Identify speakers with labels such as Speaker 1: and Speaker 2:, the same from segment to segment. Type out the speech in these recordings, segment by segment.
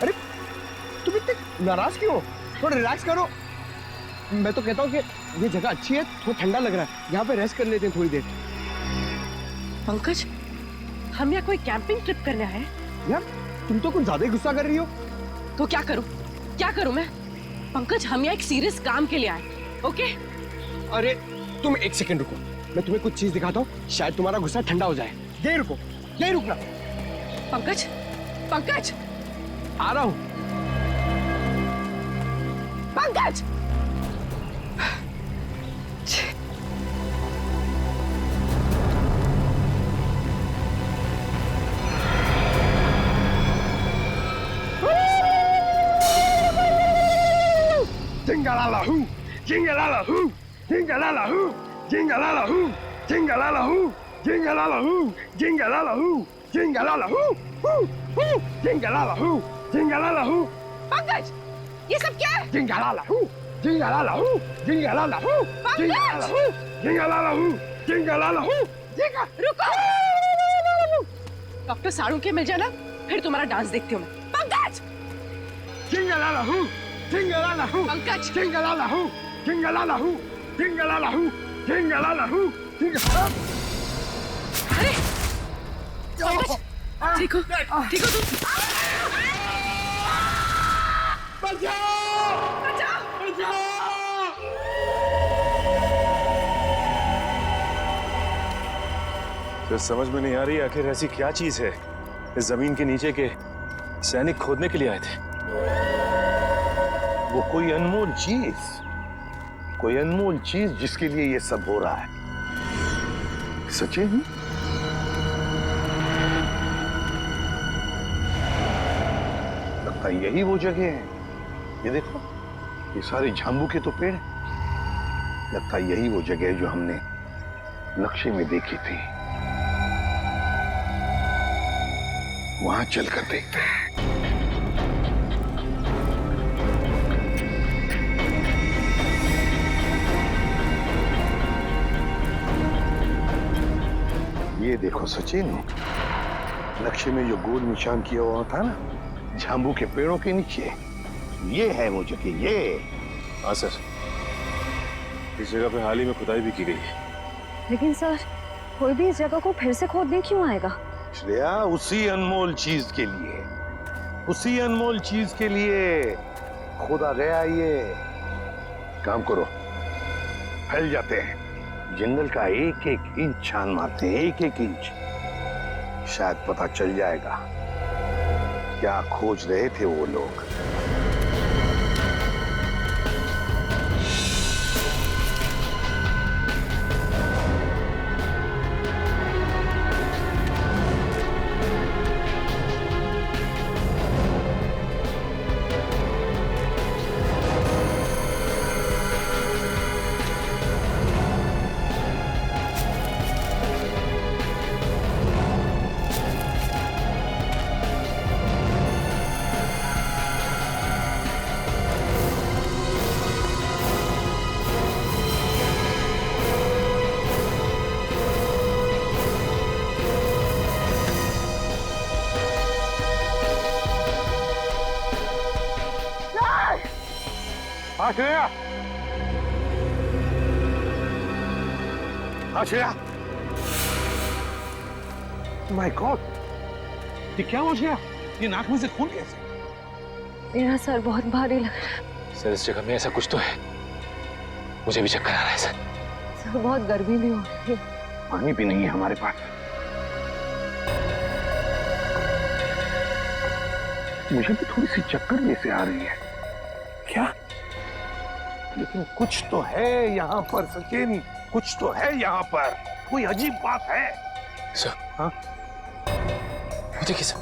Speaker 1: अरे तुम इतने नाराज क्यों हो? थोड़ा रिलैक्स करो। मैं तो कहता हूँ कि ये जगह अच्छी है, थोड़ा ठंडा लग रहा है, यहाँ पे रेस्ट कर लेते हैं थोड़ी देर।
Speaker 2: पंकज, हम यहाँ कोई कैंपिंग ट्रिप करने आए हैं?
Speaker 1: यार तुम तो कुछ ज्यादा ही गुस्सा कर रही हो।
Speaker 2: तो क्या करूं? क्या करूं मैं? पंकज, हम यहाँ एक सीरियस काम के लिए आए, ओके?
Speaker 1: अरे तुम एक सेकंड रुको, मैं तुम्हें कुछ चीज दिखाता हूँ, शायद तुम्हारा गुस्सा ठंडा हो जाए। यही रुको, यही रुकना।
Speaker 2: पंकज, पंकज,
Speaker 1: आ रहा हूँ।
Speaker 2: Pankaj!
Speaker 1: Jingalala-hoo, jingalala-hoo, jingalala-hoo, jingalala-hoo, jingalala-hoo, jingalala-hoo, jingalala-hoo, jingalala-hoo, hoo, hoo, jingalala-hoo, jingalala-hoo.
Speaker 2: Pankaj, ये सब क्या है?
Speaker 1: Jingalala-hoo, jingalala-hoo, jingalala-hoo, jingalala-hoo, jingalala-hoo, jingalala-hoo,
Speaker 2: रुको! डॉक्टर साड़ू के मिल जाना, फिर तुम्हारा डांस देखती हूँ मैं। Pankaj!
Speaker 1: Jingalala-hoo, jingalala-hoo,
Speaker 2: Pankaj!
Speaker 1: jingalala-hoo, jingalala-hoo, jingalala-hoo, jingalala-hoo, jingalala-hoo.
Speaker 2: अरे! पंकज! ठीक हो? ठीक हो तुम?
Speaker 1: बचाओ!
Speaker 2: बचाओ!
Speaker 1: बचाओ!
Speaker 3: तो समझ में नहीं आ रही आखिर ऐसी क्या चीज है इस जमीन के नीचे के सैनिक खोदने के लिए आए थे।
Speaker 4: वो कोई अनमोल चीज जिसके लिए ये सब हो रहा है। सचिन, लगता है यही वो जगह है। ये देखो, ये सारे झांबू के तो पेड़ हैं। लगता है यही वो जगह है जो हमने नक्शे में देखी थी। वहां चलकर देखते हैं। ये देखो सचिन, नक्शे में जो गोल निशान किया हुआ था ना, झांबू के पेड़ों के नीचे, ये है वो जगह। ये
Speaker 3: हाँ सर, इस जगह पे हाल ही में खुदाई भी की गई है।
Speaker 5: लेकिन सर, कोई भी इस जगह को फिर से खोदने क्यों आएगा?
Speaker 4: श्रेया, उसी अनमोल चीज के लिए खोदा गया। ये काम करो, फैल जाते हैं, जंगल का एक एक इंच छान मारते हैं, एक एक इंच। शायद पता चल जाएगा क्या खोज रहे थे वो लोग। श्रेया, श्रेया, माय गॉड, ये क्या हो गया? ये नाक में से खून कैसे?
Speaker 5: मेरा सर बहुत भारी लग रहा है।
Speaker 3: सर इस जगह में ऐसा कुछ तो है, मुझे भी चक्कर आ रहा है सर।
Speaker 5: सर बहुत गर्मी भी हो रही है।
Speaker 4: पानी भी नहीं है हमारे पास। मुझे भी थोड़ी सी चक्कर जैसे आ रही है। क्या? लेकिन कुछ तो है यहाँ पर सचिन, कुछ तो है यहाँ पर। कोई अजीब बात है।
Speaker 3: सर,
Speaker 4: हाँ?
Speaker 3: देखिए सर,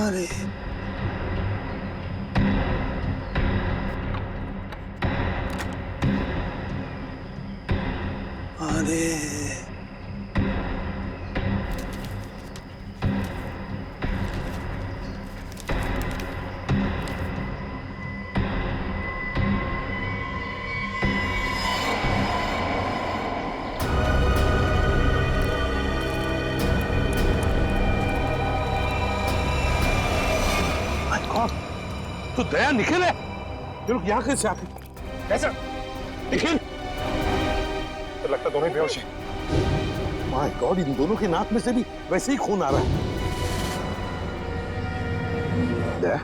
Speaker 4: अरे अरे कौन? तो दया निखिल है। ये लोग यहाँ कैसे आते? कैसे? निखिल? तो लगता दोनों ही बेहोश हैं। माय गॉड, इन दोनों के नाक में से भी वैसे ही खून आ रहा है। दया,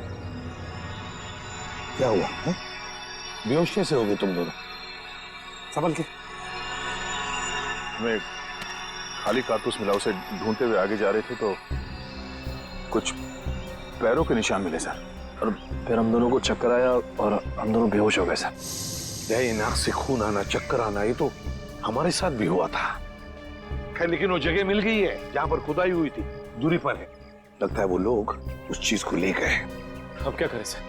Speaker 4: क्या हुआ है? बेहोश कैसे हो गए तुम दोनों? संभल के।
Speaker 3: हमें खाली कारतूस मिला, उसे ढूंढते हुए आगे जा रहे थे तो कुछ पैरों के निशान मिले सर, और फिर हम दोनों को चक्कर आया और हम दोनों बेहोश हो गए सर।
Speaker 4: दया, नाक से खून आना, चक्कर आना, ये तो हमारे साथ भी हुआ था। खैर, लेकिन वो जगह मिल गई है जहां पर खुदाई हुई थी, दूरी पर है। लगता है वो लोग उस चीज को ले गए।
Speaker 3: अब क्या करें सर?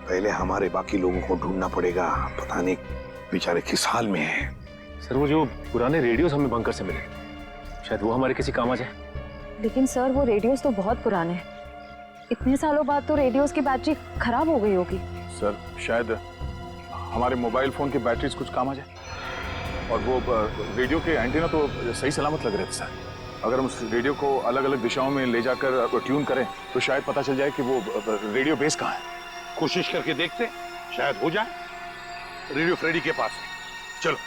Speaker 4: पहले हमारे बाकी लोगों को ढूंढना पड़ेगा। पता नहीं बेचारे किस हाल में है।
Speaker 3: सर, वो जो पुराने रेडियोस हमें बंकर से मिले, शायद वो हमारे किसी काम आ जाए।
Speaker 5: लेकिन सर वो रेडियोस तो बहुत पुराने हैं। इतने सालों बाद तो रेडियोस की बैटरी खराब हो गई होगी।
Speaker 3: सर, शायद हमारे मोबाइल फोन की बैटरीज कुछ काम आ जाए। और वो रेडियो के एंटीना तो सही सलामत लग रहे थे सर। अगर हम उस रेडियो को अलग अलग दिशाओं में ले जाकर ट्यून करें तो शायद पता चल जाए कि वो रेडियो बेस कहाँ है।
Speaker 4: कोशिश करके देखते, शायद हो जाए। रेडियो फ्रेडी के पास है, चलो।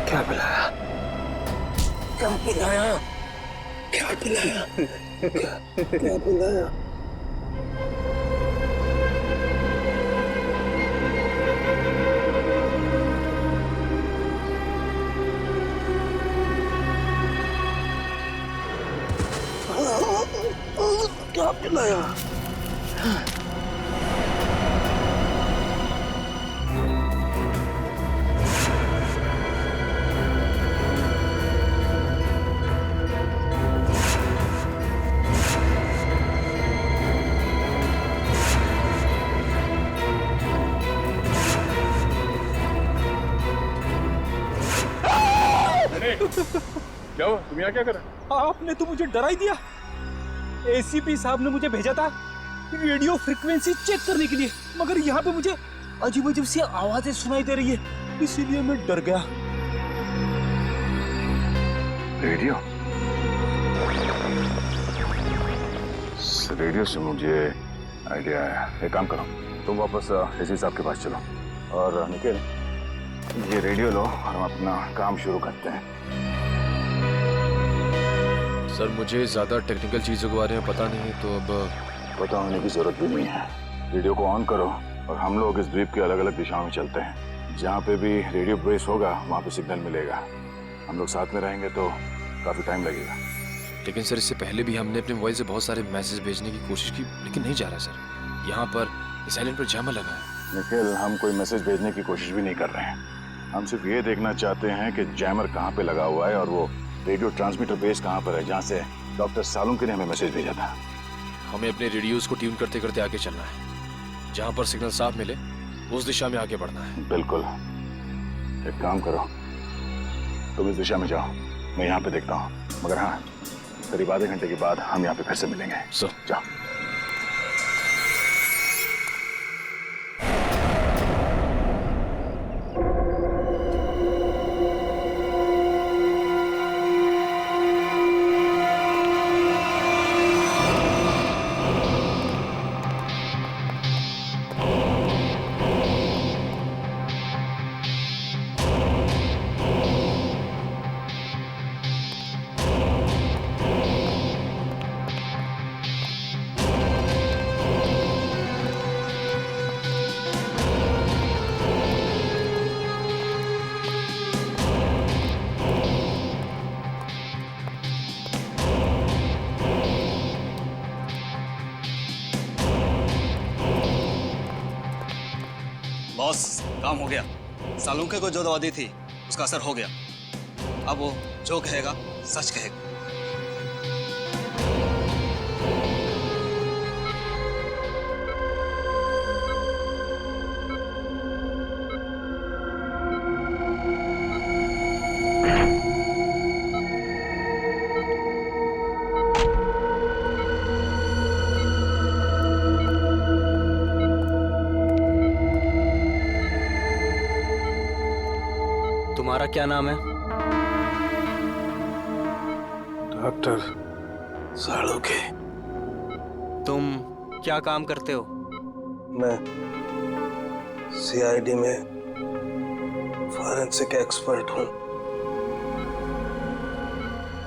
Speaker 4: क्या पिलाया? क्या पिलाया? क्या पिलाया? क्या पिलाया? क्या पिलाया?
Speaker 3: क्या हुआ? तुम यहाँ क्या कर रहे हो?
Speaker 6: आपने तो मुझे डरा ही दिया। एसीपी साहब ने मुझे भेजा था रेडियो फ्रीक्वेंसी चेक करने के लिए, मगर यहाँ पे मुझे अजीब अजीब सी आवाजें सुनाई दे रही है, इसीलिए मैं डर गया।
Speaker 3: रेडियो? रेडियो से मुझे आइडिया आया। एक काम करो, तुम वापस एसी साहब के पास चलो और निखिल, ये रेडियो लो और हम अपना काम शुरू करते हैं।
Speaker 7: सर, मुझे ज़्यादा टेक्निकल चीज़ों के बारे में पता नहीं है, तो अब
Speaker 3: पता होने की जरूरत भी नहीं है। रेडियो को ऑन करो और हम लोग इस द्वीप के अलग अलग दिशाओं में चलते हैं। जहाँ पे भी रेडियो बेस होगा वहाँ पे सिग्नल मिलेगा। हम लोग साथ में रहेंगे तो काफ़ी टाइम लगेगा।
Speaker 7: लेकिन सर, इससे पहले भी हमने अपने मोबाइल से बहुत सारे मैसेज भेजने की कोशिश की, लेकिन नहीं जा रहा सर। यहाँ पर साइलेंट पर जैमर लगा है।
Speaker 3: निखिल, हम कोई मैसेज भेजने की कोशिश भी नहीं कर रहे हैं। हम सिर्फ ये देखना चाहते हैं कि जैमर कहाँ पे लगा हुआ है और वो रेडियो ट्रांसमीटर बेस कहाँ पर है जहाँ से डॉक्टर सालुंके ने हमें मैसेज भेजा था।
Speaker 7: हमें अपने रेडियोस को ट्यून करते करते आगे चलना है। जहाँ पर सिग्नल साफ मिले उस दिशा में आगे बढ़ना है।
Speaker 3: बिल्कुल। एक काम करो, तुम इस दिशा में जाओ, मैं यहाँ पे देखता हूँ। मगर हाँ, करीब आधे घंटे के बाद हम यहाँ पे फिर से मिलेंगे।
Speaker 7: सो
Speaker 3: जाओ।
Speaker 8: बॉस, काम हो गया। सालुंके को जो दवा दी थी उसका असर हो गया। अब वो जो कहेगा सच कहेगा।
Speaker 6: तुम्हारा क्या नाम है?
Speaker 4: डॉक्टर सालुंके।
Speaker 6: तुम क्या काम करते हो?
Speaker 9: मैं सीआईडी में फॉरेंसिक एक्सपर्ट हूँ।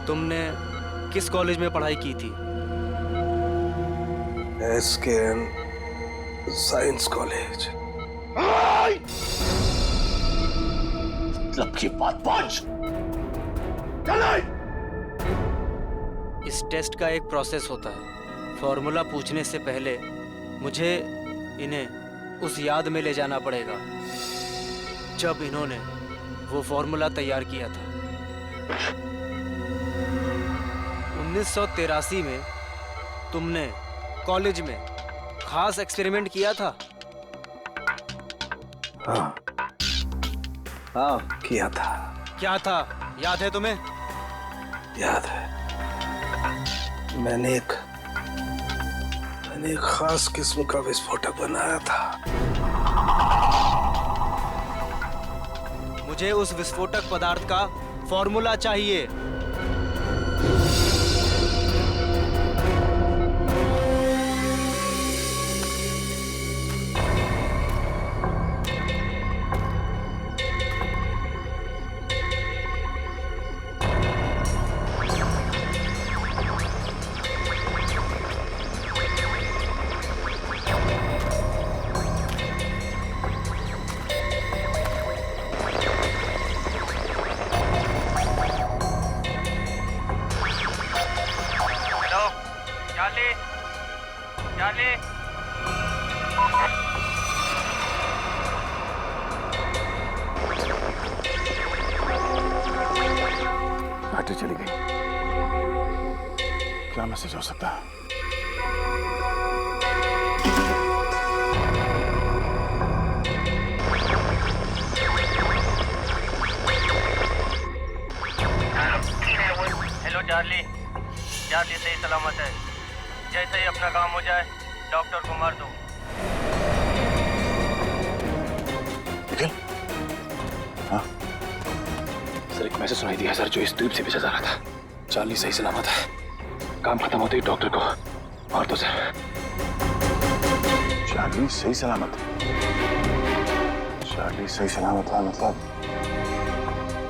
Speaker 6: तुमने किस कॉलेज में पढ़ाई की थी?
Speaker 9: SKN science college.
Speaker 4: मतलब की बात पहुंच।
Speaker 6: इस टेस्ट का एक प्रोसेस होता है। फॉर्मूला पूछने से पहले मुझे इन्हें उस याद में ले जाना पड़ेगा जब इन्होंने वो फॉर्मूला तैयार किया था। 1983 में तुमने कॉलेज में खास एक्सपेरिमेंट किया था।
Speaker 9: हाँ किया था।
Speaker 6: क्या था, याद है तुम्हें?
Speaker 9: याद है। मैंने एक खास किस्म का विस्फोटक बनाया था।
Speaker 6: मुझे उस विस्फोटक पदार्थ का फॉर्मूला चाहिए।
Speaker 3: बैटरी चली गई। क्या मैसेज हो सकता है?
Speaker 10: Hello Charlie. चार्ली सही सलामत है। जैसे ही अपना काम हो जाए डॉक्टर को मार दो।
Speaker 3: निखिल? हाँ?
Speaker 7: सर एक मैसेज सुनाई दिया सर, जो इस द्वीप से भेजा जा रहा था। चार्ली सही सलामत है। काम खत्म होते ही डॉक्टर को मार दो सर।
Speaker 3: चार्ली सही सलामत? चार्ली सही सलामत है मतलब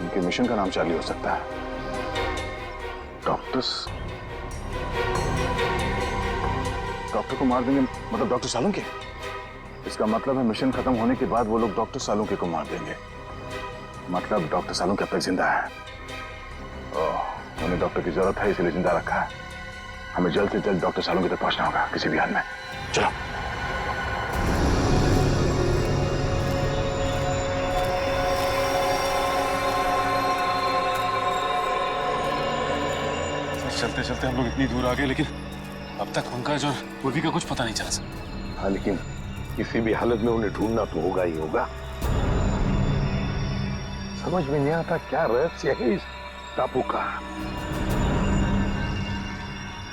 Speaker 3: उनके मिशन का नाम चार्ली हो सकता है। डॉक्टर को मार देंगे मतलब डॉक्टर सालुंके? इसका मतलब है मिशन खत्म होने के बाद वो लोग डॉक्टर सालुंके को मार देंगे। मतलब डॉक्टर सालुंके अब तक जिंदा है। उन्हें डॉक्टर की जरूरत है इसलिए जिंदा रखा है। हमें जल्द से जल्द डॉक्टर सालुंके तक पहुंचना होगा किसी भी हाल में। चलो।
Speaker 7: चलते चलते हम लोग इतनी दूर आ गए, लेकिन अब तक पंकज और पूर्वी का कुछ पता नहीं चला सर।
Speaker 4: हाँ लेकिन किसी भी हालत में उन्हें ढूंढना तो होगा ही होगा। समझ में नहीं आता क्या रहस्य है इस टापू का।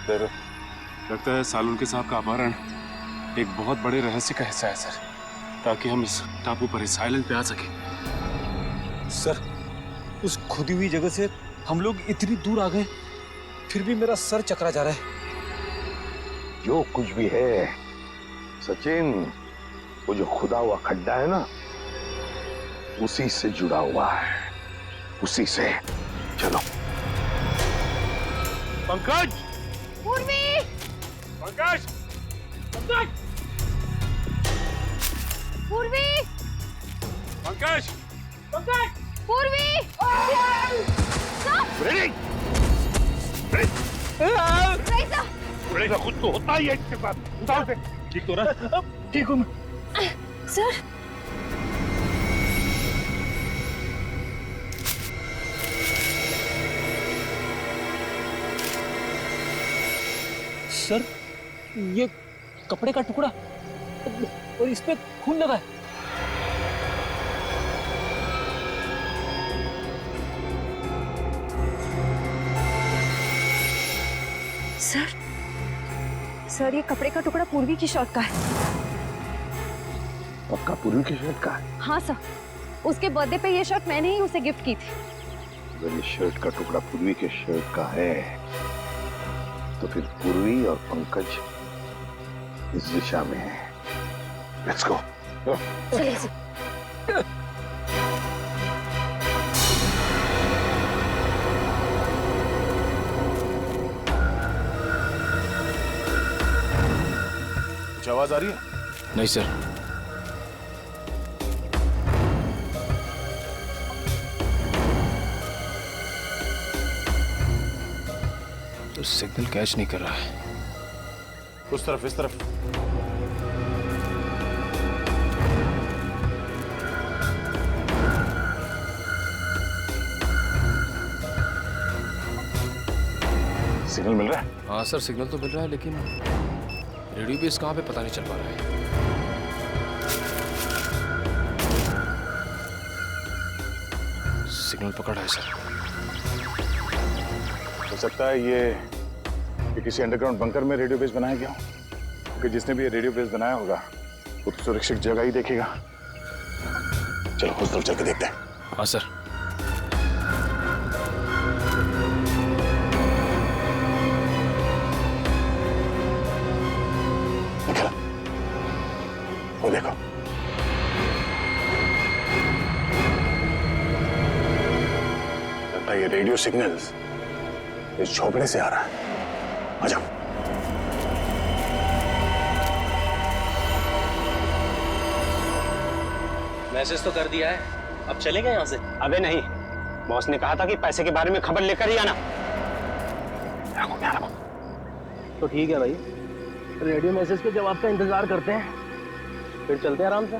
Speaker 7: सर लगता है सालुंके साहब का अपहरण एक बहुत बड़े रहस्य का हिस्सा है सर, ताकि हम इस टापू पर इस आइलैंड पे आ सके।
Speaker 6: सर उस खुदी हुई जगह से हम लोग इतनी दूर आ गए, फिर भी मेरा सर चकरा जा रहा है।
Speaker 4: जो कुछ भी है सचिन, वो जो खुदा हुआ खड्डा है ना, उसी से जुड़ा हुआ है, उसी से। चलो।
Speaker 3: पंकज!
Speaker 5: पूर्वी!
Speaker 3: पंकज! पंकज!
Speaker 5: पूर्वी!
Speaker 3: पंकज! पंकज!
Speaker 5: पूर्वी!
Speaker 4: रेडी खुद तो होता ही है इसके साथ। उतार दे।
Speaker 6: ठीक तो रहा? ठीक हूँ
Speaker 5: सर
Speaker 6: सर, ये कपड़े का टुकड़ा और इस पे खून लगा है।
Speaker 5: सर ये कपड़े का टुकड़ा पूर्वी की शर्ट का है।
Speaker 4: पक्का पूर्वी की शर्ट का है?
Speaker 5: हाँ सर, उसके बर्थडे पे ये शर्ट मैंने ही उसे गिफ्ट की थी।
Speaker 4: अगर ये शर्ट का टुकड़ा पूर्वी के शर्ट का है तो फिर पूर्वी और पंकज इस दिशा में है। Let's go.
Speaker 5: चलिए सर।
Speaker 3: कुछ आवाज आ रही है?
Speaker 7: नहीं सर। तो सिग्नल कैच नहीं कर रहा है।
Speaker 3: उस तरफ, इस तरफ। सिग्नल मिल रहा है?
Speaker 7: हाँ सर, सिग्नल तो मिल रहा है, लेकिन रेडियो बेस कहाँ पे पता नहीं चल पा रहा है। सिग्नल पकड़ा है सर।
Speaker 3: हो सकता है ये किसी अंडरग्राउंड बंकर में रेडियो बेस बनाया गया हो, क्योंकि जिसने भी ये रेडियो बेस बनाया होगा वो तो सुरक्षित जगह ही देखेगा। चलो उस तरफ चल के देखते हैं।
Speaker 7: हाँ सर।
Speaker 3: निकल, वो देखो। लगता है ये रेडियो सिग्नल्स इस झोपड़े से आ रहा है। आ जाओ।
Speaker 10: मैसेज तो कर दिया है, अब चलेंगे यहाँ से?
Speaker 6: अबे नहीं, बॉस ने कहा था कि पैसे के बारे में खबर लेकर ही आना।
Speaker 10: तो ठीक है भाई, रेडियो मैसेज के जवाब का इंतजार करते हैं, फिर चलते हैं आराम से।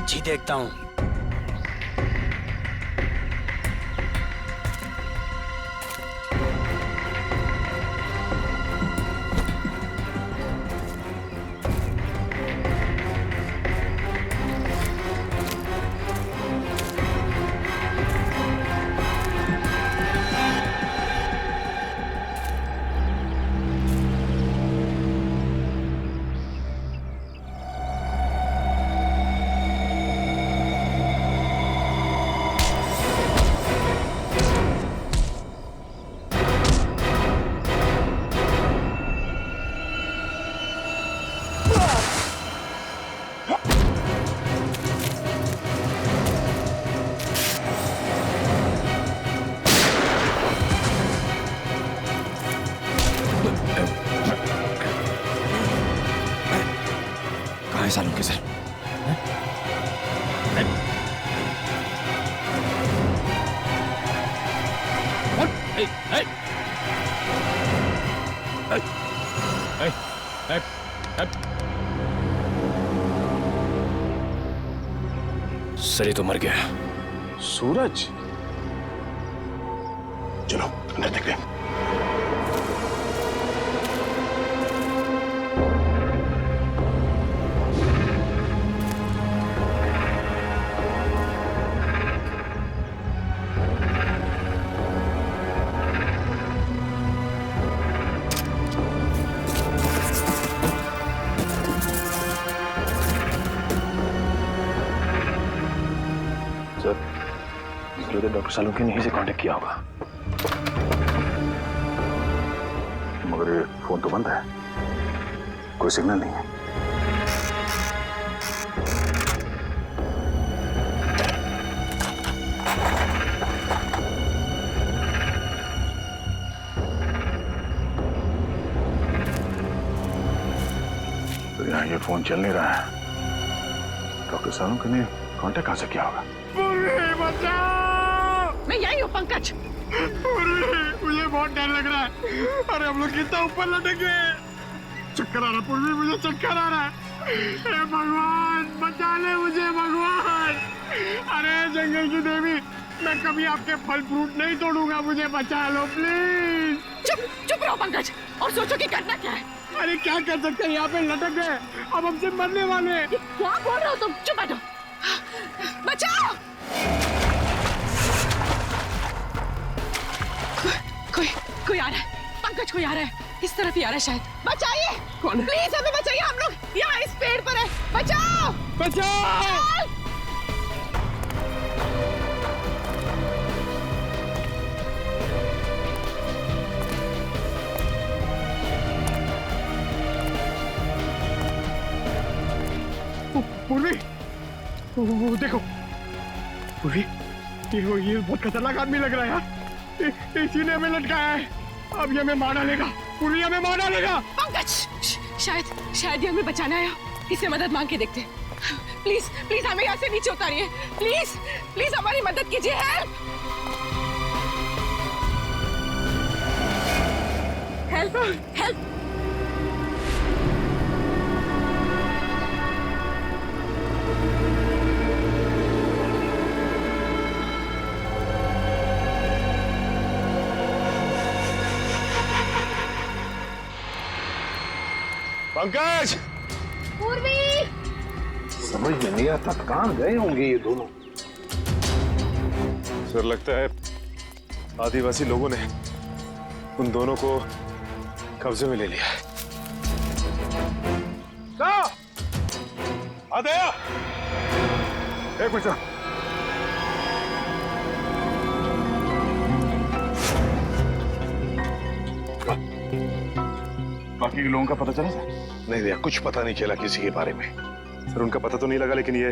Speaker 6: जी देखता हूँ।
Speaker 7: सालों के सर। सर ये तो मर गया।
Speaker 3: सूरज, चलो अंदर देखते हैं। डॉक्टर सालुंके ने ही से कांटेक्ट किया होगा, मगर ये फोन तो बंद है, कोई सिग्नल नहीं है। तो यहाँ ये फोन चल नहीं रहा है, डॉक्टर सालुंके ने कांटेक्ट कहाँ से किया होगा?
Speaker 2: मैं यही हूँ पंकज।
Speaker 1: मुझे बहुत डर लग रहा है। अरे हम लोग कितना ऊपर लटके।
Speaker 7: चक्कर आ रहा पूर्वी, मुझे चक्कर आ रहा है। हे भगवान बचा ले मुझे भगवान। अरे जंगल की देवी, मैं कभी आपके फल फ्रूट नहीं तोड़ूंगा, मुझे बचा लो प्लीज।
Speaker 2: चुप चुप रहो पंकज और सोचो कि करना क्या है।
Speaker 7: अरे क्या कर सकते हैं, यहाँ पे लटक गए, अब हमसे मरने वाले हैं।
Speaker 2: क्या बोल रहे हो तुम? चुप बैठो। बचाओ। कोई आ रहा है पंकज, कोई आ रहा है, इस तरफ ही आ रहा है शायद। बचाइए,
Speaker 1: कौन?
Speaker 2: प्लीज हमें बचाइए, हम लोग यहाँ इस पेड़ पर है। बचाओ
Speaker 1: बचाओ।
Speaker 7: पूर्वी, वो देखो पूर्वी, ये बहुत खतरनाक आदमी लग रहा है यार। इसी ने हमें लटकाया है, अब ये हमें मार डालेगा। पूर्वी हमें मार डालेगा।
Speaker 2: पंकज, शायद ये हमें बचाना है। इससे मदद मांग के देखते। प्लीज प्लीज हमें यहाँ से नीचे उतारिए, प्लीज प्लीज हमारी मदद कीजिए। Help help help.
Speaker 4: पंकज,
Speaker 5: पूर्वी,
Speaker 4: समझ में नहीं आता कहाँ गए होंगे ये दोनों।
Speaker 7: सर लगता है आदिवासी लोगों ने उन दोनों को कब्जे में ले लिया है।
Speaker 3: आदया, एक मिनट। बाकी के लोगों का पता चला सर?
Speaker 4: नहीं भैया, कुछ पता नहीं चला किसी के बारे में।
Speaker 7: सर उनका पता तो नहीं लगा, लेकिन ये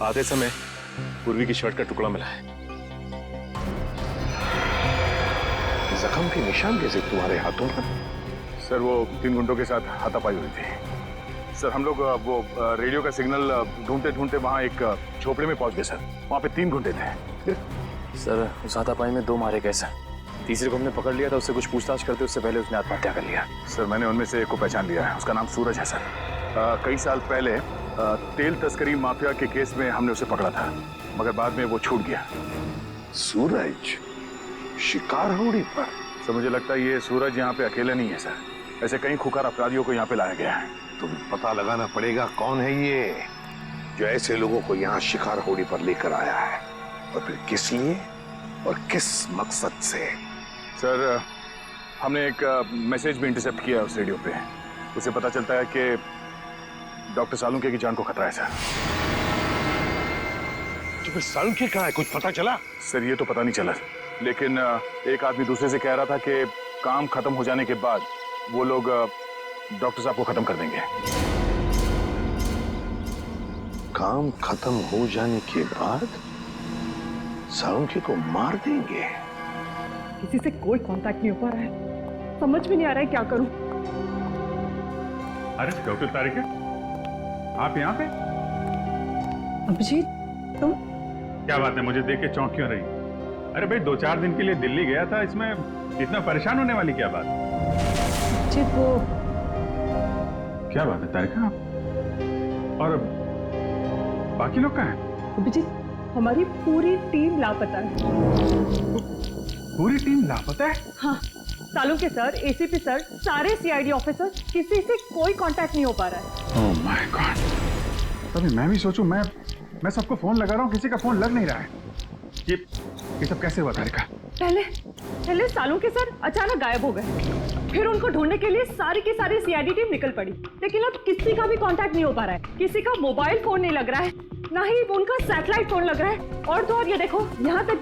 Speaker 7: आधे समय पूर्वी की शर्ट का टुकड़ा मिला है।
Speaker 4: जख्म के निशान कैसे तुम्हारे हाथों पर?
Speaker 3: सर वो 3 गुंडों के साथ हाथापाई हुई थी। सर हम लोग वो रेडियो का सिग्नल ढूंढते ढूंढते वहाँ एक झोपड़े में पहुंच गए सर। वहाँ पे 3 गुंडे थे।
Speaker 11: सर उस हाथापाई में 2 मारे गए सर। तीसरे को हमने पकड़ लिया था, उससे कुछ पूछताछ करते उससे पहले उसने आत्महत्या कर लिया।
Speaker 3: सर मैंने उनमें से एक को पहचान लिया है, उसका नाम सूरज है सर। कई साल पहले तेल तस्करी माफिया के केस में हमने उसे पकड़ा था, मगर बाद में वो छूट गया।
Speaker 4: सूरज शिकार होड़ी पर?
Speaker 3: सर मुझे लगता है ये सूरज यहाँ पे अकेला नहीं है सर, ऐसे कई खुकार अपराधियों को यहाँ पे लाया गया है।
Speaker 4: तो पता लगाना पड़ेगा कौन है ये जो ऐसे लोगों को यहाँ शिकार होड़ी पर लेकर आया है, और फिर किस लिए और किस मकसद से।
Speaker 3: सर हमने एक मैसेज भी इंटरसेप्ट किया उस रेडियो पे। उसे पता चलता है कि डॉक्टर सालुंके की जान को खतरा है सर।
Speaker 4: तो फिर सालुंके कहाँ है, कुछ पता चला?
Speaker 3: सर ये तो पता नहीं चला, लेकिन एक आदमी दूसरे से कह रहा था कि काम खत्म हो जाने के बाद वो लोग डॉक्टर साहब को खत्म कर देंगे।
Speaker 4: काम खत्म हो जाने के बाद सालुंके को मार देंगे?
Speaker 12: किसी से कोई कांटेक्ट नहीं हो पा रहा है, समझ में नहीं आ रहा है क्या करूं।
Speaker 3: अरे डॉक्टर तारिका, आप यहाँ पे?
Speaker 12: अभिजीत तुम?
Speaker 3: क्या बात है, मुझे देख के चौंक क्यों रही? अरे भाई 2-4 दिन के लिए दिल्ली गया था, इसमें इतना परेशान होने वाली क्या बात?
Speaker 12: अभिजीत वो
Speaker 3: क्या बात है तारिका, और बाकी लोग कहाँ हैं?
Speaker 12: अभिजीत हमारी पूरी टीम लापता है।
Speaker 3: पूरी टीम लापता है?
Speaker 12: हाँ, सालुंके सर, एसीपी सर, सारे सीआईडी ऑफिसर, किसी से कोई कांटेक्ट नहीं हो पा रहा है।
Speaker 3: ओह माय गॉड, अभी मैं भी सोचूं, मैं सबको फोन लगा रहा हूँ, किसी का फोन लग नहीं रहा है। ये सब कैसे हुआ तारिका?
Speaker 12: पहले सालुंके सर अचानक गायब हो गए, फिर उनको ढूंढने के लिए सारी की सारी सीआईडी टीम निकल पड़ी, लेकिन अब किसी का भी कांटेक्ट नहीं हो पा रहा है। किसी का मोबाइल फोन नहीं लग रहा है, ना ही उनका सैटेलाइट फोन लग रहा है, और तो और ये देखो यहाँ तक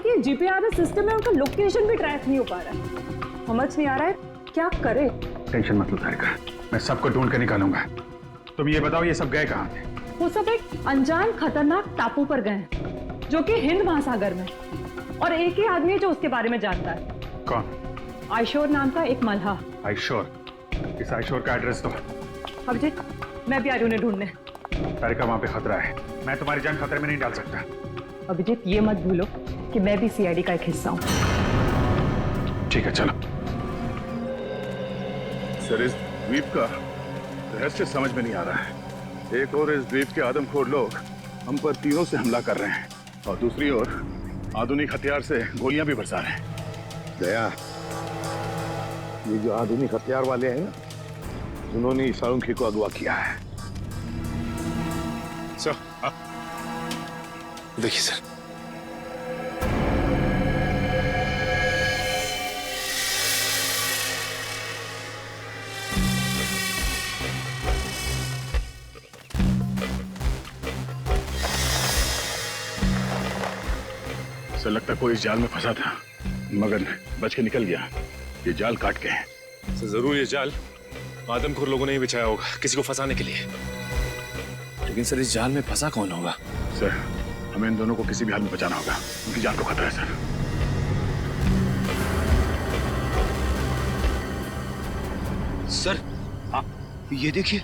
Speaker 12: कि जीपीआरएस सिस्टम में उनका लोकेशन भी ट्रैक नहीं हो पा रहा है। समझ नहीं आ रहा है क्या करे।
Speaker 3: टेंशन मत लो तारिका, मैं सबको ढूंढ के निकालूंगा। तुम ये बताओ ये सब गए कहाँ थे?
Speaker 12: वो सब एक अनजान खतरनाक टापू पर गए जो कि हिंद महासागर में, और एक ही आदमी है जो उसके बारे में जानता है।
Speaker 3: कौन?
Speaker 12: आयशोर नाम का एक मल्हा।
Speaker 3: आयशोर? इस आयशोर का एड्रेस दो।
Speaker 12: अभिजीत मैं भी आ रही हूँ उन्हें ढूंढने।
Speaker 3: तारिका वहां पे खतरा है, मैं तुम्हारी जान खतरे में नहीं डाल सकता।
Speaker 12: अभिजीत ये मत भूलो कि मैं भी सीआईडी का एक हिस्सा हूँ।
Speaker 3: ठीक है चलो। सर द्वीप का रहस्य समझ में नहीं आ रहा है। एक और इस द्वीप के आदमखोर लोग हम पर तीरों से हमला कर रहे हैं और दूसरी ओर आधुनिक हथियार से गोलियां भी बरसा रहे हैं।
Speaker 4: दया, ये जो आधुनिक हथियार वाले हैं ना, उन्होंने सालुंखे को अगवा किया है।
Speaker 3: सर,
Speaker 9: देखिए सर,
Speaker 3: सर लगता कोई इस जाल में फंसा था मगर बच के निकल गया। ये जाल काट के है।
Speaker 11: सर जरूर ये जाल आदमखोर लोगों ने ही बिछाया होगा किसी को फंसाने के लिए। लेकिन सर इस जाल में फंसा कौन होगा?
Speaker 3: सर हमें इन दोनों को किसी भी हाल में बचाना होगा, उनकी जान को खतरा है सर।
Speaker 1: सर ये देखिए,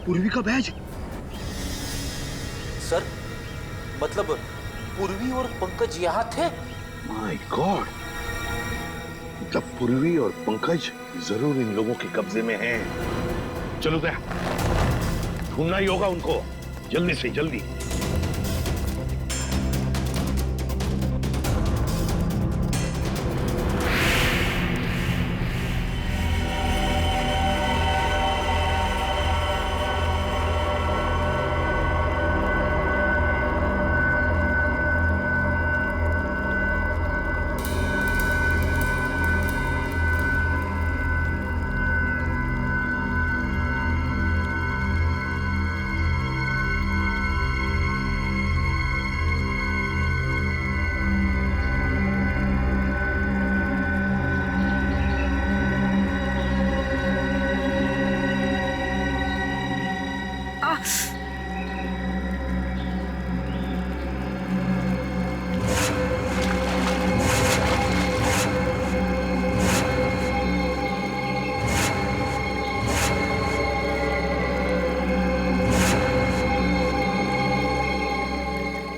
Speaker 1: पूर्वी का बैज।
Speaker 6: सर मतलब पूर्वी और पंकज यहाँ थे?
Speaker 4: माय गॉड, तब पूर्वी और पंकज जरूर इन लोगों के कब्जे में हैं। चलो दया, ढूंढना ही होगा उनको, जल्दी से जल्दी।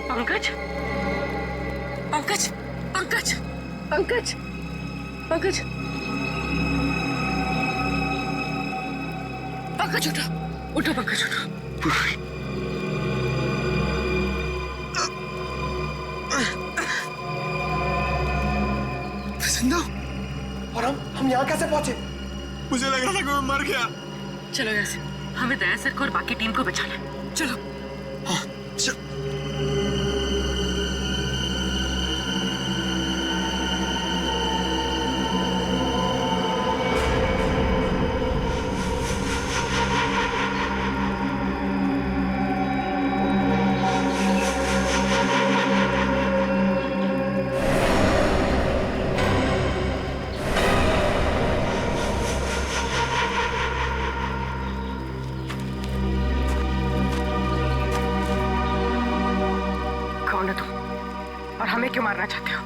Speaker 2: पंकज, पंकज, पंकज, पंकज, पंकज, पंकज उठो, उठो पंकज उठो।
Speaker 1: जिंदा? और हम यहाँ कैसे पहुंचे?
Speaker 7: मुझे लग रहा था कि मैं मर गया।
Speaker 2: चलो यहाँ से, हमें दया सर को और बाकी टीम को बचाना है। चलो।
Speaker 1: हाँ, चल।
Speaker 2: और हमें क्यों मारना चाहते हो?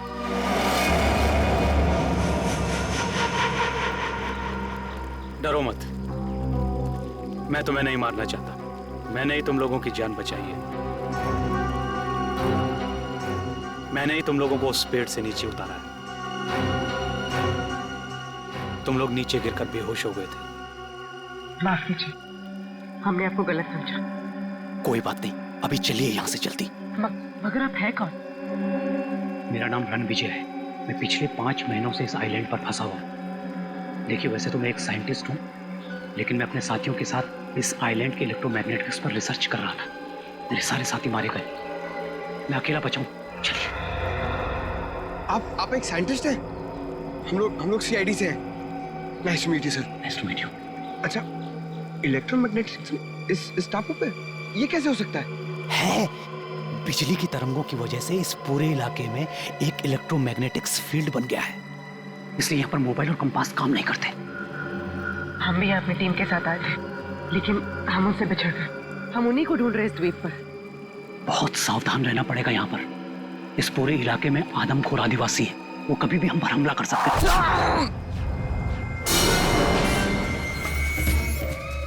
Speaker 11: डरो मत, मैं तुम्हें नहीं मारना चाहता। मैंने ही तुम लोगों की जान बचाई है। मैंने ही तुम लोगों को उस पेड़ से नीचे उतारा है। तुम लोग नीचे गिरकर बेहोश हो गए थे।
Speaker 2: माफ कीजिए, हमने आपको गलत समझा।
Speaker 11: कोई बात नहीं, अभी चलिए यहाँ से जल्दी।
Speaker 2: मगर आप है कौन?
Speaker 11: मेरा नाम रणविजय है। मैं पिछले 5 महीनों से इस आइलैंड पर फंसा हुआ हूँ। देखिए, वैसे तो मैं एक साइंटिस्ट हूँ, लेकिन मैं अपने साथियों के साथ इस आइलैंड के इलेक्ट्रोमैग्नेटिक्स पर रिसर्च कर रहा था। मेरे सारे साथी मारे गए, मैं अकेला बचा हूँ। चलिए।
Speaker 1: आप एक साइंटिस्ट हैं? हम लोग सीआईडी से हैं। Nice to meet you sir.
Speaker 11: Nice to meet you.
Speaker 1: अच्छा, इलेक्ट्रोमैग्नेटिक्स इस टापू पे ये कैसे हो सकता है?
Speaker 11: बिजली की तरंगों की वजह से इस पूरे इलाके में एक इलेक्ट्रोमैग्नेटिक्स फील्ड बन गया है, इसलिए यहाँ पर मोबाइल और कंपास काम नहीं करते।
Speaker 2: हम भी अपनी टीम के साथ आए थे, लेकिन हम उनसे बिछड़ गए। हम उन्हीं को ढूंढ रहे इस द्वीप पर।
Speaker 11: बहुत सावधान रहना पड़ेगा यहाँ पर। इस पूरे इलाके में आदमखोर आदिवासी है, वो कभी भी हम पर हमला कर सकते हैं।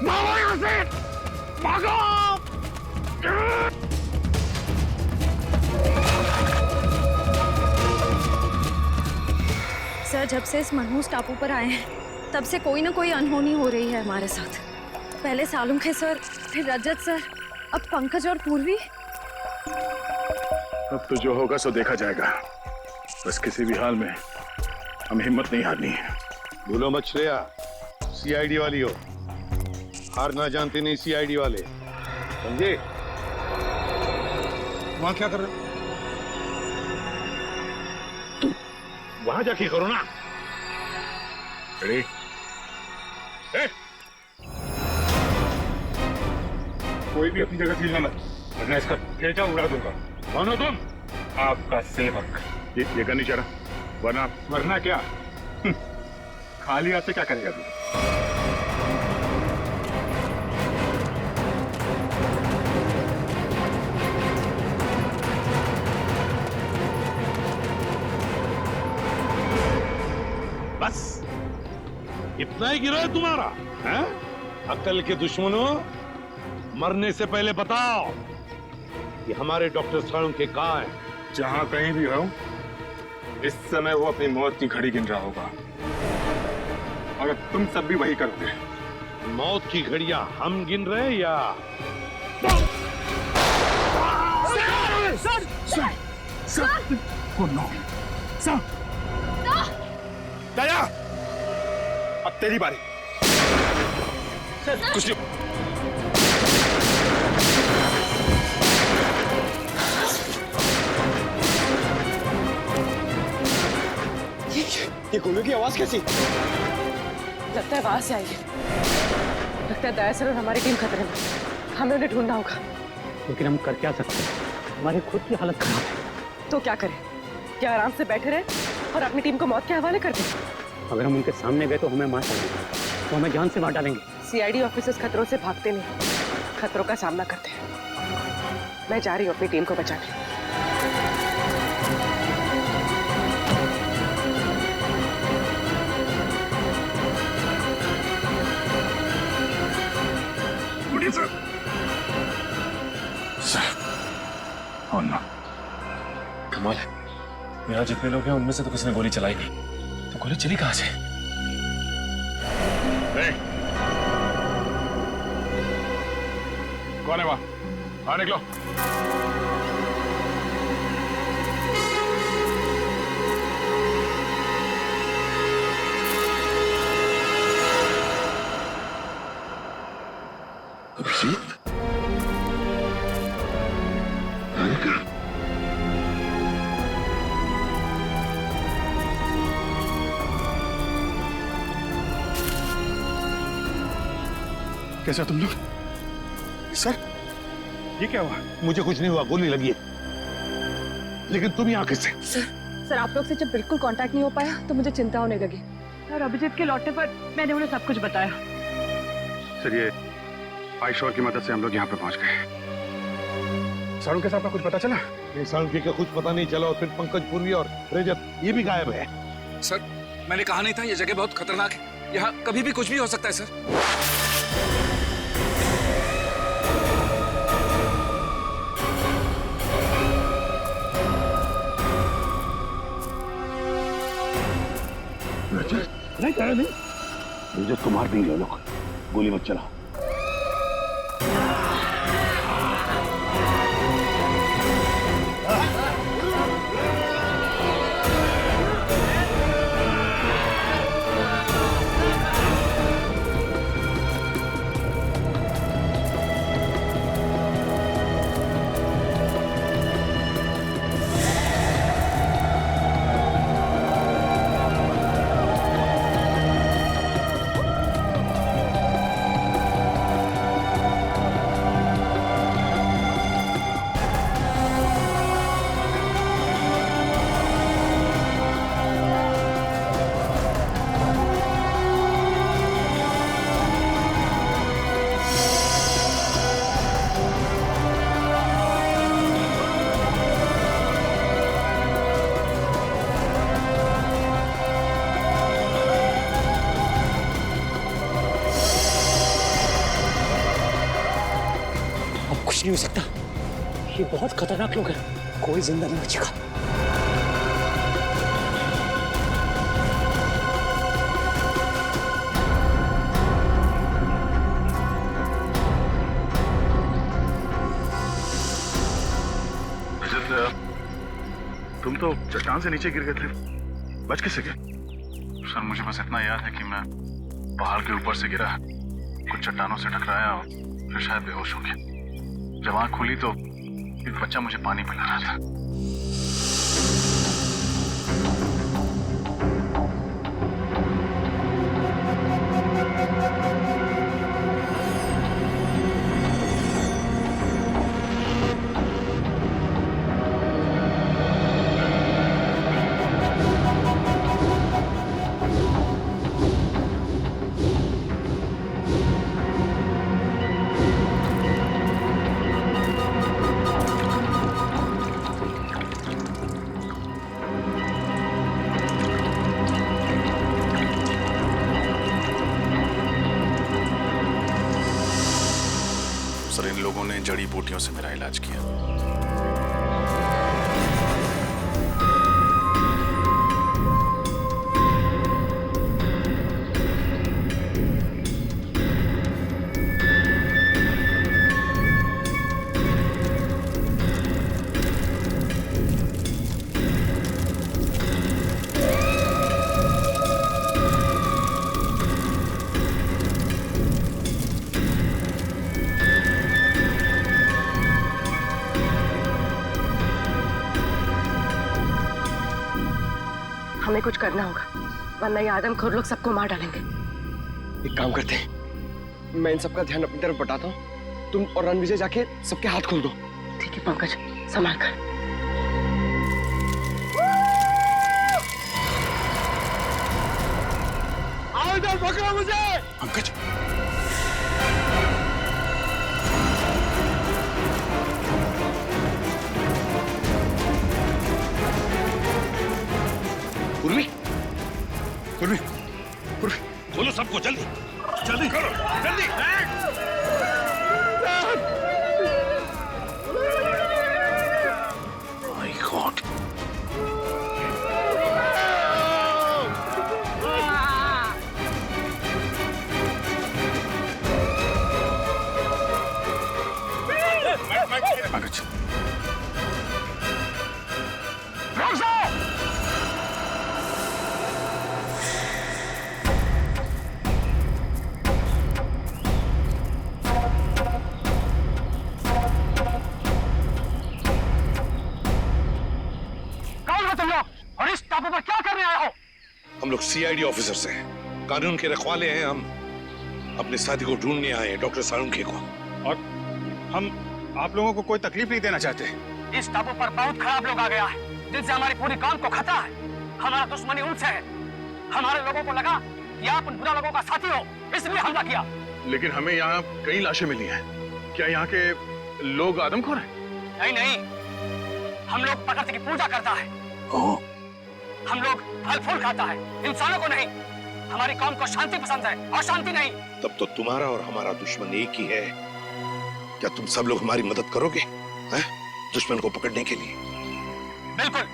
Speaker 7: भागो यहाँ से! भागो!
Speaker 5: सर, जब से इस मनहूस टापू पर आए हैं, तब से कोई ना कोई अनहोनी हो रही है हमारे साथ। पहले सालुंखे सर, फिर रजत सर, अब पंकज और पूर्वी।
Speaker 3: अब तो जो होगा सो देखा जाएगा। बस किसी भी हाल में हमें हिम्मत नहीं हारनी है।
Speaker 4: भूलो मत श्रेया, सीआईडी वाली हो, हार ना जानते नहीं सीआईडी वाले, समझे?
Speaker 3: वहां क्या कर रहे हो?
Speaker 4: वहां जाके करो ना।
Speaker 3: रेडी?
Speaker 13: कोई भी अपनी जगह से मत, वरना इसका भेजा उड़ा दूंगा।
Speaker 3: कौन हो तुम?
Speaker 13: आपका सेवक।
Speaker 3: ये करनी चाह रहा,
Speaker 13: वरना क्या? खाली हाथ से क्या करेगा तू?
Speaker 4: बस इतना ही गिरा है तुम्हारा, हैं? अक्ल के दुश्मनों, मरने से पहले बताओ कि हमारे डॉक्टर सालुंखे कहाँ है?
Speaker 13: जहां कहीं भी हो, इस समय वो अपनी मौत की घड़ी गिन रहा होगा। और तुम सब भी वही करोगे।
Speaker 4: मौत की घड़ियां हम गिन रहे हैं या?
Speaker 13: दया, अब तेरी बारी। कुछ नहीं।
Speaker 1: ये गोलियों की आवाज कैसी?
Speaker 2: लगता है वहां से आई है। लगता है दया सर और हमारी टीम खतरे में। हमें उन्हें ढूंढना होगा।
Speaker 11: लेकिन हम कर क्या सकते हैं? हमारी खुद की हालत खराब है।
Speaker 2: तो क्या करें? क्या आराम से बैठे रहे और अपनी टीम को मौत के हवाले कर दें?
Speaker 11: अगर हम उनके सामने गए तो हमें मार डालेंगे, तो हमें जान से मार डालेंगे।
Speaker 2: सीआईडी ऑफिसर्स खतरों से भागते नहीं, खतरों का सामना करते हैं। मैं जा रही हूँ अपनी टीम को बचाने।
Speaker 13: कमाल है, यहाँ जितने लोग हैं उनमें से तो किसी ने गोली चलाई नहीं। तो गोली चली कहाँ से?
Speaker 3: कौन है वहां? बाहर निकलो।
Speaker 4: अभिजीत,
Speaker 3: कैसा तुम लोग? सर, ये क्या हुआ?
Speaker 4: मुझे कुछ नहीं हुआ, गोली लगी है। लेकिन तुम यहाँ कैसे?
Speaker 12: सर आप लोग से जब बिल्कुल कांटेक्ट नहीं हो पाया तो मुझे चिंता होने लगी। और अभिजीत के लौटने पर मैंने उन्हें सब कुछ बताया।
Speaker 13: सर, ये आइशोर की मदद से हम लोग यहाँ पे पहुंच गए। सालुंखे साहब का कुछ पता चला?
Speaker 4: नहीं, सालुंखे का कुछ पता नहीं चला। और फिर पंकज, पूर्वी और रजत ये भी गायब है।
Speaker 9: सर, मैंने कहा नहीं था ये जगह बहुत खतरनाक है। यहाँ कभी भी कुछ भी हो सकता है सर।
Speaker 4: नहीं कह रहे नहीं, रजत को मार देंगे लोग। गोली मत चला।
Speaker 11: कुछ नहीं हो सकता, ये बहुत खतरनाक लोग हैं। कोई जिंदा नहीं बचेगा।
Speaker 3: तो चट्टान से नीचे गिर गए थे, बच कैसे गए? सर मुझे बस इतना याद है कि मैं पहाड़ के ऊपर से गिरा, कुछ चट्टानों से टकराया और फिर शायद बेहोश हो गया। जब आंख खुली तो एक बच्चा मुझे पानी पिला रहा था। सर इन लोगों ने जड़ी बूटियों से मेरा इलाज किया।
Speaker 2: हमें कुछ करना होगा, वरना ये आदमखोर लोग सबको मार डालेंगे।
Speaker 1: एक काम करते हैं, मैं इन सबका ध्यान अपनी तरफ बटाता हूँ, तुम और रणविजय जाके सबके हाथ खोल दो।
Speaker 2: ठीक है पंकज, संभाल कर।
Speaker 7: आओ इधर, पकड़ो मुझे।
Speaker 3: पंकज
Speaker 4: पूर्वी,
Speaker 3: पूर्वी, पूर्वी,
Speaker 4: खोलो सबको जल्दी, जल्दी करो, जल्दी। माय गॉड,
Speaker 3: पंकज
Speaker 11: और इस टापू पर क्या करने आए हो?
Speaker 4: हम लोग सीआईडी ऑफिसर्स हैं, कानून के रखवाले हैं। हम अपने साथी को ढूंढने आए हैं, डॉक्टर साळुंखे को।
Speaker 3: और हम आप लोगों को कोई तकलीफ नहीं देना चाहते।
Speaker 11: इस टापू पर बहुत खराब लोग आ गया है, जिनसे हमारी पूरी कौम को खतरा है। हमारा दुश्मनी उनसे है। हमारे लोगों को लगा कि आप उन बुरा लोगों का साथी हो, इसलिए हमला किया।
Speaker 3: लेकिन हमें यहाँ कई लाशें मिली हैं। क्या यहाँ के लोग आदमखोर हैं?
Speaker 11: नहीं नहीं, हम लोग प्रकृति की पूजा करता है। हम लोग फल फूल खाता है, इंसानों को नहीं। हमारी कौम को शांति पसंद है और शांति नहीं।
Speaker 4: तब तो तुम्हारा और हमारा दुश्मन एक ही है। क्या तुम सब लोग हमारी मदद करोगे हैं? दुश्मन को पकड़ने के लिए?
Speaker 11: बिल्कुल।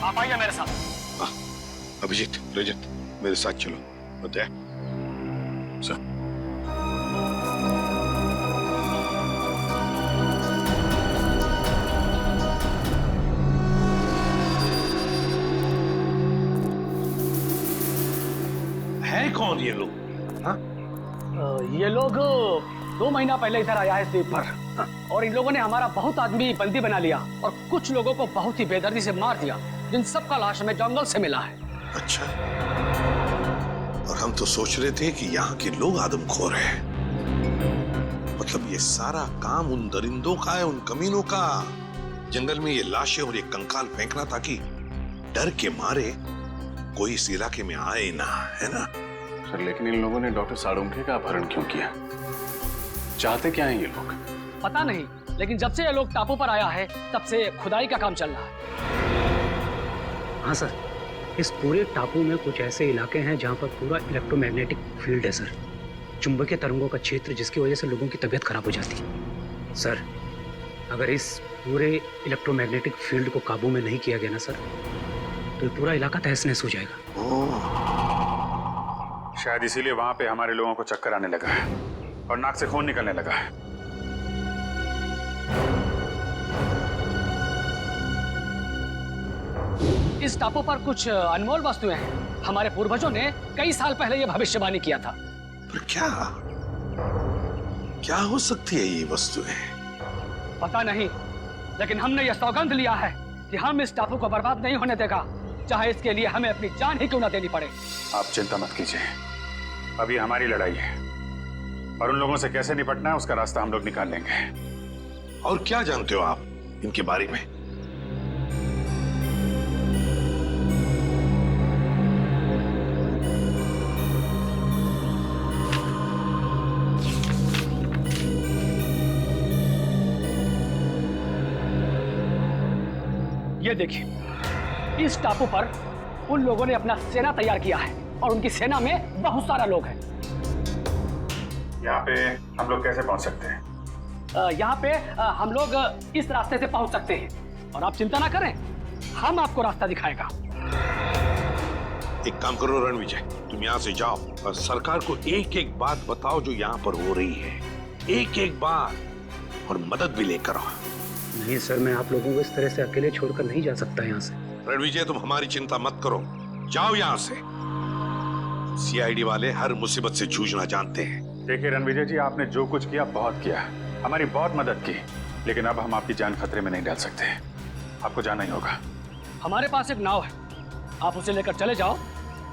Speaker 11: आप आइए मेरे साथ।
Speaker 4: अभिजीत, रजत, मेरे साथ चलो। बताया
Speaker 3: सर।
Speaker 4: है कौन ये लोग? हाँ?
Speaker 11: ये लोग 2 महीना पहले इधर आया है द्वीप पर, और इन लोगों ने हमारा बहुत आदमी बंदी बना लिया और कुछ लोगों को बहुत ही बेदर्दी से मार दिया, जिन सबका लाश हमें जंगल से मिला है।
Speaker 4: अच्छा, और हम तो सोच रहे थे कि यहाँ के लोग आदमखोर हैं। मतलब ये सारा काम उन दरिंदों का है, उन कमीनों का। जंगल में ये लाशें और ये कंकाल फेंकना ताकि डर के मारे कोई इस इलाके में आए ना, है ना?
Speaker 3: सर लेकिन इन लोगों ने डॉक्टर साळुंखे का अपहरण क्यों किया? चाहते क्या हैं ये लोग?
Speaker 11: पता नहीं, लेकिन जब से ये लोग टापू पर आया है तब से खुदाई का काम चल रहा है। हाँ सर, इस पूरे टापू में कुछ ऐसे इलाके हैं जहाँ पर पूरा इलेक्ट्रोमैग्नेटिक फील्ड है सर, चुंबकीय तरंगों का क्षेत्र, जिसकी वजह से लोगों की तबीयत खराब हो जाती है। सर, अगर इस पूरे इलेक्ट्रोमैग्नेटिक फील्ड को काबू में नहीं किया गया ना सर, तो ये पूरा इलाका तहस नहस हो जाएगा।
Speaker 3: शायद इसीलिए वहां पे हमारे लोगों को चक्कर आने लगा है और नाक से खून निकलने लगा है।
Speaker 11: इस टापू पर कुछ अनमोल वस्तुएं हैं। हमारे पूर्वजों ने कई साल पहले ये भविष्यवाणी किया था।
Speaker 4: पर क्या हो सकती है ये वस्तुएं?
Speaker 11: पता नहीं, लेकिन हमने यह सौगंध लिया है कि हम इस टापू को बर्बाद नहीं होने देगा, चाहे इसके लिए हमें अपनी जान ही क्यों ना देनी पड़े।
Speaker 3: आप चिंता मत कीजिए, अभी हमारी लड़ाई है और उन लोगों से कैसे निपटना है उसका रास्ता हम लोग निकाल लेंगे।
Speaker 4: और क्या जानते हो आप इनके बारे में?
Speaker 11: ये देखिए, इस टापू पर उन लोगों ने अपना सेना तैयार किया है और उनकी सेना में बहुत सारा लोग हैं।
Speaker 3: यहाँ पे हम लोग कैसे पहुंच सकते हैं?
Speaker 11: यहाँ पे हम लोग इस रास्ते से पहुंच सकते हैं और आप चिंता ना करें, हम आपको रास्ता दिखाएगा।
Speaker 4: एक काम करो रणविजय, तुम यहाँ से जाओ और सरकार को एक एक बात बताओ जो यहाँ पर हो रही है, एक एक बात, और मदद भी लेकर आओ।
Speaker 11: नहीं सर, मैं आप लोगों को इस तरह से अकेले छोड़कर नहीं जा सकता यहाँ से।
Speaker 4: रणविजय, तुम हमारी चिंता मत करो, जाओ यहाँ से। सीआईडी वाले हर मुसीबत से जूझना जानते हैं।
Speaker 3: देखिए रणविजय जी, आपने जो कुछ किया बहुत किया, हमारी बहुत मदद की, लेकिन अब हम आपकी जान खतरे में नहीं डाल सकते। आपको जाना ही होगा।
Speaker 11: हमारे पास एक नाव है, आप उसे लेकर चले जाओ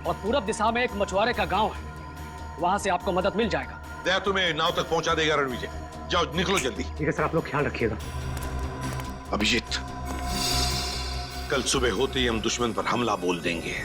Speaker 11: और पूरब दिशा में एक मछुआरे का गांव है, वहां से आपको मदद मिल जाएगा।
Speaker 4: दया तुम्हें नाव तक पहुंचा देगा रणविजय, जाओ निकलो जल्दी।
Speaker 11: ठीक है सर, आप लोग ख्याल रखिएगा।
Speaker 4: अभिजीत, कल सुबह होते ही हम दुश्मन पर हमला बोल देंगे।